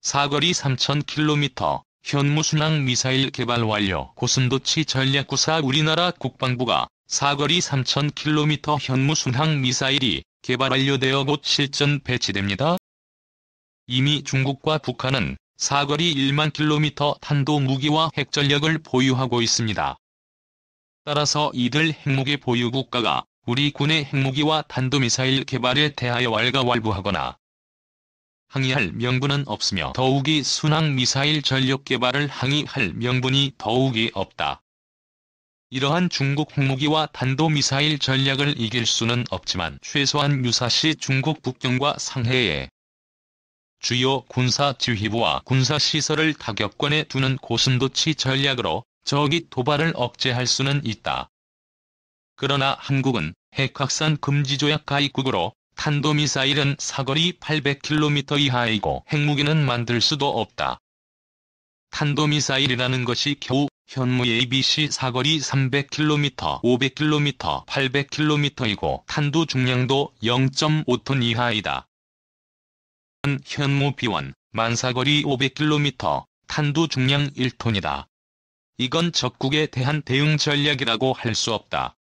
사거리 3000km, 현무순항 미사일 개발 완료. 고슴도치 전략구사. 우리나라 국방부가 사거리 3000km 현무순항 미사일이 개발 완료되어 곧 실전 배치됩니다. 이미 중국과 북한은 사거리 1만 km 탄도 무기와 핵전력을 보유하고 있습니다. 따라서 이들 핵무기 보유 국가가 우리 군의 핵무기와 탄도미사일 개발에 대하여 왈가왈부하거나 항의할 명분은 없으며 더욱이 순항미사일 전력 개발을 항의할 명분이 더욱이 없다. 이러한 중국 핵무기와 탄도미사일 전략을 이길 수는 없지만 최소한 유사시 중국 북경과 상해에 주요 군사지휘부와 군사시설을 타격권에 두는 고슴도치 전략으로 적이 도발을 억제할 수는 있다. 그러나 한국은 핵확산 금지조약 가입국으로 탄도미사일은 사거리 800km 이하이고 핵무기는 만들 수도 없다. 탄도미사일이라는 것이 겨우 현무 ABC 사거리 300km, 500km, 800km이고 탄두 중량도 0.5톤 이하이다. 현무 B1, 만사거리 500km, 탄두 중량 1톤이다. 이건 적국에 대한 대응 전략이라고 할 수 없다.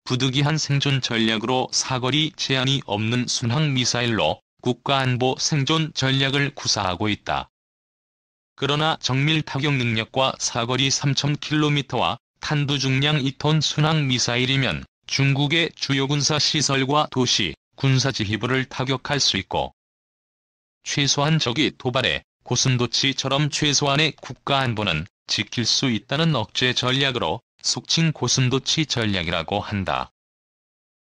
부득이한 생존 전략으로 사거리 제한이 없는 순항미사일로 국가안보 생존 전략을 구사하고 있다. 그러나 정밀 타격 능력과 사거리 3000km와 탄두 중량 2톤 순항미사일이면 중국의 주요 군사시설과 도시, 군사지휘부를 타격할 수 있고 최소한 적이 도발해 고슴도치처럼 최소한의 국가안보는 지킬 수 있다는 억제 전략으로 속칭 고슴도치 전략이라고 한다.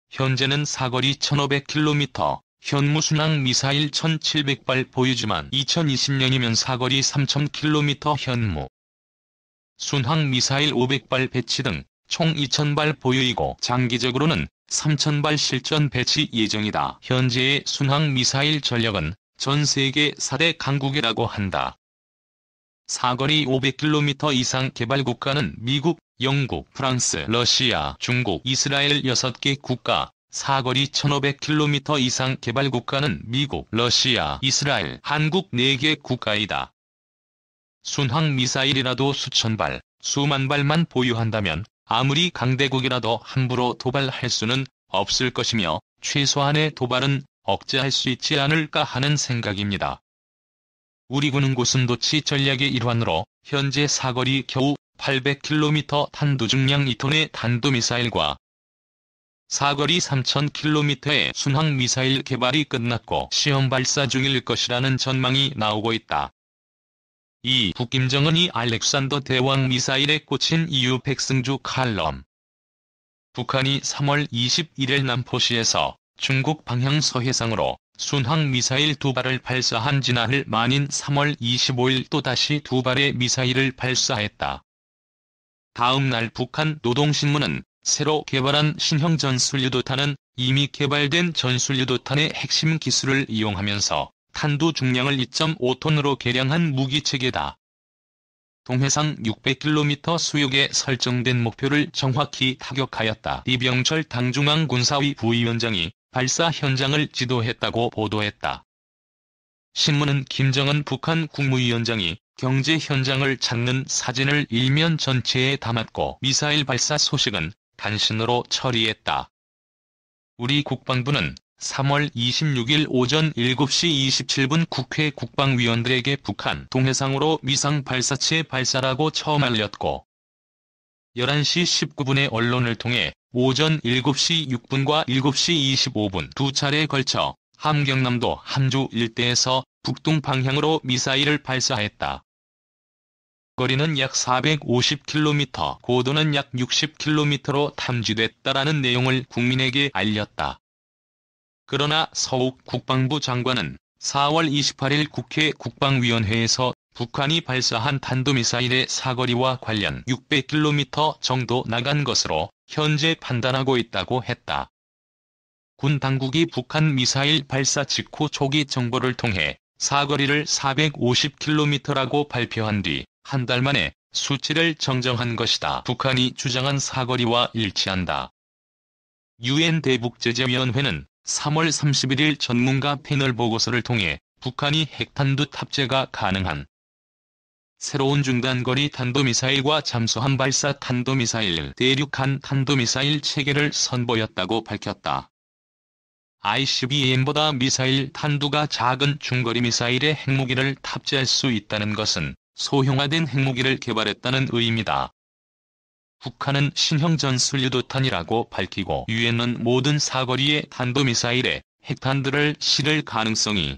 현재는 사거리 1500km, 현무순항 미사일 1700발 보유지만 2020년이면 사거리 3000km 현무 순항 미사일 500발 배치 등 총 2000발 보유이고 장기적으로는 3000발 실전 배치 예정이다. 현재의 순항 미사일 전력은 전 세계 4대 강국이라고 한다. 사거리 500km 이상 개발 국가는 미국, 영국, 프랑스, 러시아, 중국, 이스라엘 6개 국가, 사거리 1500km 이상 개발 국가는 미국, 러시아, 이스라엘, 한국 4개 국가이다. 순항 미사일이라도 수천 발, 수만 발만 보유한다면 아무리 강대국이라도 함부로 도발할 수는 없을 것이며 최소한의 도발은 억제할 수 있지 않을까 하는 생각입니다. 우리 군은 고슴도치 전략의 일환으로 현재 사거리 겨우 800km 탄두 중량 2톤의 탄도미사일과 사거리 3000km의 순항미사일 개발이 끝났고 시험 발사 중일 것이라는 전망이 나오고 있다. 이 북김정은이 알렉산더 대왕 미사일에 꽂힌 이유 백승주 칼럼. 북한이 3월 21일 남포시에서 중국 방향 서해상으로 순항미사일 2발을 발사한 지나흘 만인 3월 25일 또다시 2발의 미사일을 발사했다. 다음 날 북한 노동신문은 새로 개발한 신형 전술유도탄은 이미 개발된 전술유도탄의 핵심 기술을 이용하면서 탄두 중량을 2.5톤으로 개량한 무기체계다. 동해상 600km 수역에 설정된 목표를 정확히 타격하였다. 이병철 당중앙군사위 부위원장이 발사 현장을 지도했다고 보도했다. 신문은 김정은 북한 국무위원장이 경제 현장을 찾는 사진을 일면 전체에 담았고 미사일 발사 소식은 단신으로 처리했다. 우리 국방부는 3월 26일 오전 7시 27분 국회 국방위원들에게 북한 동해상으로 위상 발사체 발사라고 처음 알렸고 11시 19분에 언론을 통해 오전 7시 6분과 7시 25분 두 차례에 걸쳐 함경남도 함주 일대에서 북동 방향으로 미사일을 발사했다. 거리는 약 450km, 고도는 약 60km로 탐지됐다라는 내용을 국민에게 알렸다. 그러나 서욱 국방부 장관은 4월 28일 국회 국방위원회에서 북한이 발사한 탄도미사일의 사거리와 관련 600km 정도 나간 것으로 현재 판단하고 있다고 했다. 군 당국이 북한 미사일 발사 직후 초기 정보를 통해 사거리를 450km라고 발표한 뒤 한 달 만에 수치를 정정한 것이다. 북한이 주장한 사거리와 일치한다. 유엔 대북제재위원회는 3월 31일 전문가 패널 보고서를 통해 북한이 핵탄두 탑재가 가능한 새로운 중단거리 탄도미사일과 잠수함 발사 탄도미사일, 대륙간 탄도미사일 체계를 선보였다고 밝혔다. ICBM보다 미사일 탄두가 작은 중거리 미사일에 핵무기를 탑재할 수 있다는 것은 소형화된 핵무기를 개발했다는 의미다. 북한은 신형 전술유도탄이라고 밝히고 유엔은 모든 사거리의 탄도미사일에 핵탄두를 실을 가능성이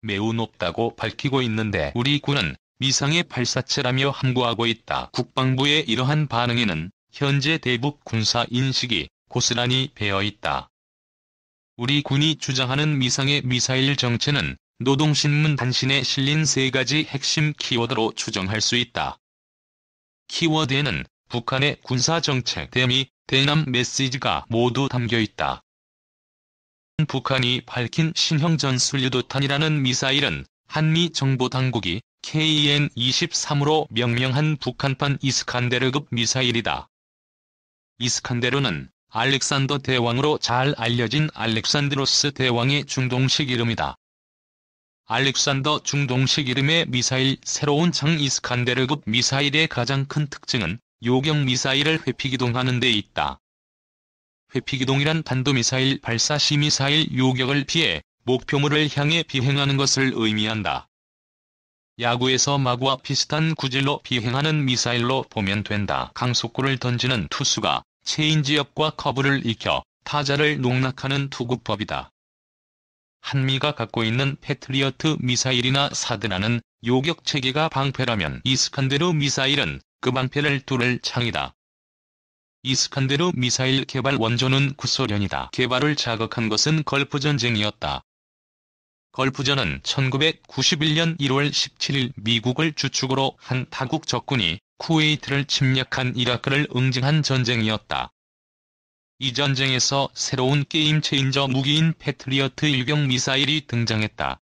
매우 높다고 밝히고 있는데 우리 군은 미상의 발사체라며 함구하고 있다. 국방부의 이러한 반응에는 현재 대북 군사 인식이 고스란히 배어있다. 우리 군이 주장하는 미상의 미사일 정체는 노동신문 단신에 실린 3가지 핵심 키워드로 추정할 수 있다. 키워드에는 북한의 군사정책 대미, 대남 메시지가 모두 담겨있다. 북한이 밝힌 신형 전술유도탄이라는 미사일은 한미 정보당국이 KN-23으로 명명한 북한판 이스칸데르급 미사일이다. 이스칸데르는 알렉산더 대왕으로 잘 알려진 알렉산드로스 대왕의 중동식 이름이다. 알렉산더 중동식 이름의 미사일 새로운 장 이스칸데르급 미사일의 가장 큰 특징은 요격 미사일을 회피기동하는 데 있다. 회피기동이란 탄도미사일 발사 시 미사일 요격을 피해 목표물을 향해 비행하는 것을 의미한다. 야구에서 마구와 비슷한 구질로 비행하는 미사일로 보면 된다. 강속구를 던지는 투수가 체인지업과 커브를 익혀 타자를 농락하는 투구법이다. 한미가 갖고 있는 패트리어트 미사일이나 사드라는 요격 체계가 방패라면 이스칸데르 미사일은 그 방패를 뚫을 창이다. 이스칸데르 미사일 개발 원조는 구소련이다. 개발을 자극한 것은 걸프전쟁이었다. 걸프전은 1991년 1월 17일 미국을 주축으로 한 타국 적군이 쿠웨이트를 침략한 이라크를 응징한 전쟁이었다. 이 전쟁에서 새로운 게임 체인저 무기인 패트리어트 유격 미사일이 등장했다.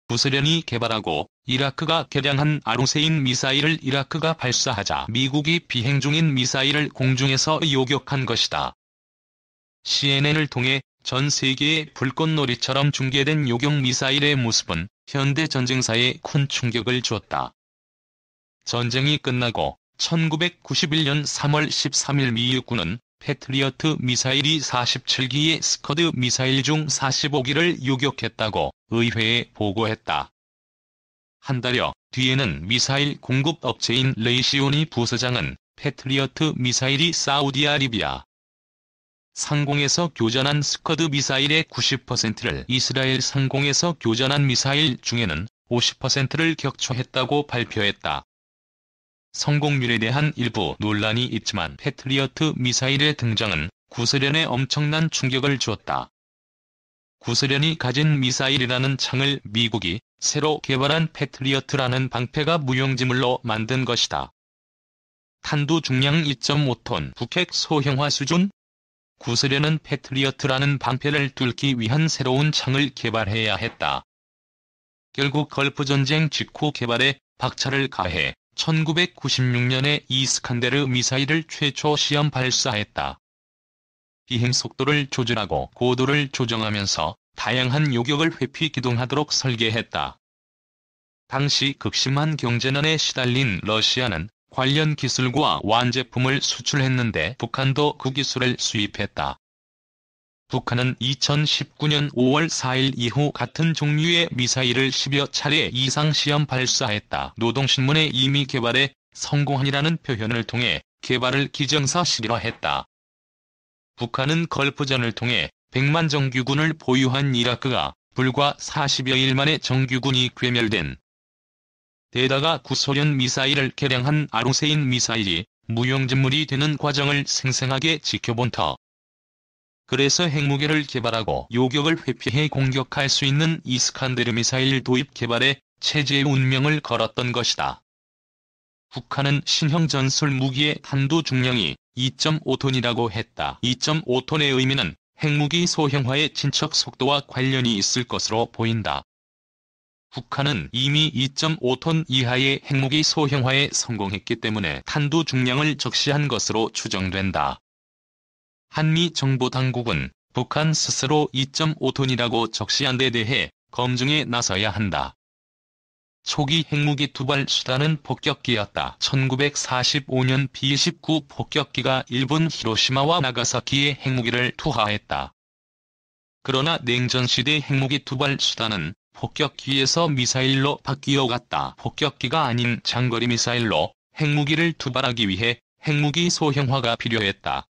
구소련이 개발하고 이라크가 개량한 아루세인 미사일을 이라크가 발사하자 미국이 비행 중인 미사일을 공중에서 요격한 것이다. CNN을 통해 전 세계의 불꽃놀이처럼 중계된 요격 미사일의 모습은 현대 전쟁사에 큰 충격을 주었다. 전쟁이 끝나고 1991년 3월 13일 미 육군은 패트리어트 미사일이 47기의 스커드 미사일 중 45기를 요격했다고 의회에 보고했다. 한 달여 뒤에는 미사일 공급 업체인 레이시오니 부서장은 패트리어트 미사일이 사우디아라비아 상공에서 교전한 스커드 미사일의 90%를 이스라엘 상공에서 교전한 미사일 중에는 50%를 격추했다고 발표했다. 성공률에 대한 일부 논란이 있지만 패트리어트 미사일의 등장은 구소련에 엄청난 충격을 주었다. 구소련이 가진 미사일이라는 창을 미국이 새로 개발한 패트리어트라는 방패가 무용지물로 만든 것이다. 탄두 중량 2.5톤 북핵 소형화 수준? 구소련은 패트리어트라는 방패를 뚫기 위한 새로운 창을 개발해야 했다. 결국 걸프전쟁 직후 개발에 박차를 가해 1996년에 이스칸데르 미사일을 최초 시험 발사했다. 비행 속도를 조절하고 고도를 조정하면서 다양한 요격을 회피 기동하도록 설계했다. 당시 극심한 경제난에 시달린 러시아는 관련 기술과 완제품을 수출했는데 북한도 그 기술을 수입했다. 북한은 2019년 5월 4일 이후 같은 종류의 미사일을 10여 차례 이상 시험 발사했다. 노동신문에 이미 개발에 성공한이라는 표현을 통해 개발을 기정사실화했다. 북한은 걸프전을 통해 100만 정규군을 보유한 이라크가 불과 40여일 만에 정규군이 괴멸된 데다가 구소련 미사일을 개량한 아루세인 미사일이 무용지물이 되는 과정을 생생하게 지켜본 터. 그래서 핵무기를 개발하고 요격을 회피해 공격할 수 있는 이스칸데르 미사일 도입 개발에 체제의 운명을 걸었던 것이다. 북한은 신형 전술 무기의 탄두 중량이 2.5톤이라고 했다. 2.5톤의 의미는 핵무기 소형화의 진척 속도와 관련이 있을 것으로 보인다. 북한은 이미 2.5톤 이하의 핵무기 소형화에 성공했기 때문에 탄두 중량을 적시한 것으로 추정된다. 한미 정보당국은 북한 스스로 2.5톤이라고 적시한 데 대해 검증에 나서야 한다. 초기 핵무기 투발 수단은 폭격기였다. 1945년 B-29 폭격기가 일본 히로시마와 나가사키에 핵무기를 투하했다. 그러나 냉전시대 핵무기 투발 수단은 폭격기에서 미사일로 바뀌어갔다. 폭격기가 아닌 장거리 미사일로 핵무기를 투발하기 위해 핵무기 소형화가 필요했다.